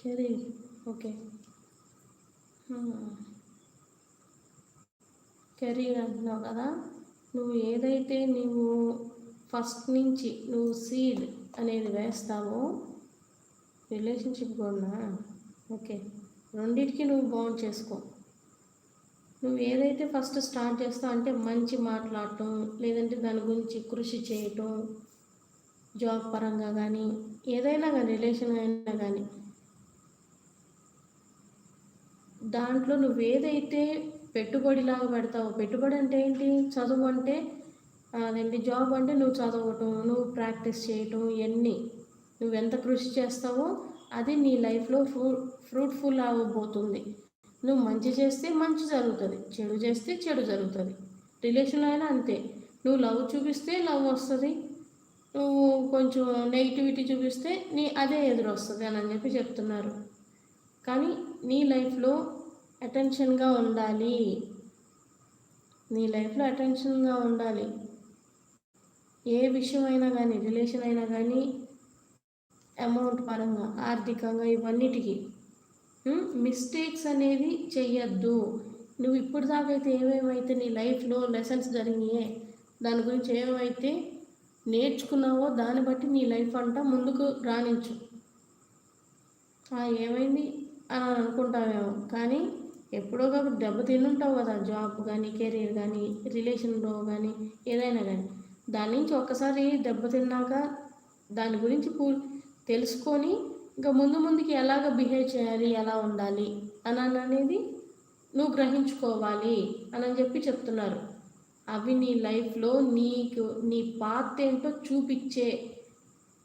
Career. Okay. Career అంటున్నావు కదా, నువ్వు ఏదైతే ఫస్ట్ నుంచి నువ్వు సీడ్ అనేది వేస్తావో రిలేషన్షిప్ కూడా. ఓకే, రెండిటికి నువ్వు బాండ్ చేసుకో. నువ్వు ఏదైతే ఫస్ట్ స్టార్ట్ చేస్తావు అంటే మంచి మాట్లాడటం, లేదంటే దాని గురించి కృషి చేయటం, జాబ్ పరంగా కానీ ఏదైనా కానీ రిలేషన్ అయినా కానీ దాంట్లో నువ్వు ఏదైతే పెట్టుబడిలాగా పెడతావో, పెట్టుబడి అంటే ఏంటి, చదువు అంటే అదేంటి, జాబ్ అంటే నువ్వు చదవటం, నువ్వు ప్రాక్టీస్ చేయటం, ఇవన్నీ నువ్వెంత కృషి చేస్తావో అది నీ లైఫ్లో ఫ్రూట్ఫుల్ అవ్వబోతుంది. నువ్వు మంచి చేస్తే మంచి జరుగుతుంది, చెడు చేస్తే చెడు జరుగుతుంది. రిలేషన్లో అయినా అంతే, నువ్వు లవ్ చూపిస్తే లవ్ వస్తుంది, నువ్వు కొంచెం నెగిటివిటీ చూపిస్తే అదే ఎదురు వస్తుంది అని చెప్పి చెప్తున్నారు. కానీ నీ లైఫ్లో అటెన్షన్గా ఉండాలి, నీ లైఫ్లో అటెన్షన్గా ఉండాలి. ఏ విషయమైనా కానీ, రిలేషన్ అయినా కానీ, అమౌంట్ పరంగా, ఆర్థికంగా, ఇవన్నిటికీ మిస్టేక్స్ అనేది చెయ్యొద్దు. నువ్వు ఇప్పుడు దాకైతే ఏమేమైతే నీ లైఫ్లో లెసన్స్ జరిగినాయే, దాని గురించి ఏమైతే నేర్చుకున్నావో దాన్ని బట్టి నీ లైఫ్ అంతా ముందుకు రాణించు. ఏమైంది అని అనుకుంటావేమో, కానీ ఎప్పుడో కాబట్టి దెబ్బ తిన్నుంటావు కదా, జాబ్ కానీ, కెరీర్ కానీ, రిలేషన్లో కానీ, ఏదైనా కానీ. దాని నుంచి ఒక్కసారి దెబ్బతిన్నాక దాని గురించి తెలుసుకొని ఇంకా ముందుకి ఎలాగ బిహేవ్ చేయాలి, ఎలా ఉండాలి అనేది నువ్వు గ్రహించుకోవాలి అని చెప్పి చెప్తున్నారు. అవి నీ లైఫ్లో నీ పాత్ ఏంటో చూపించే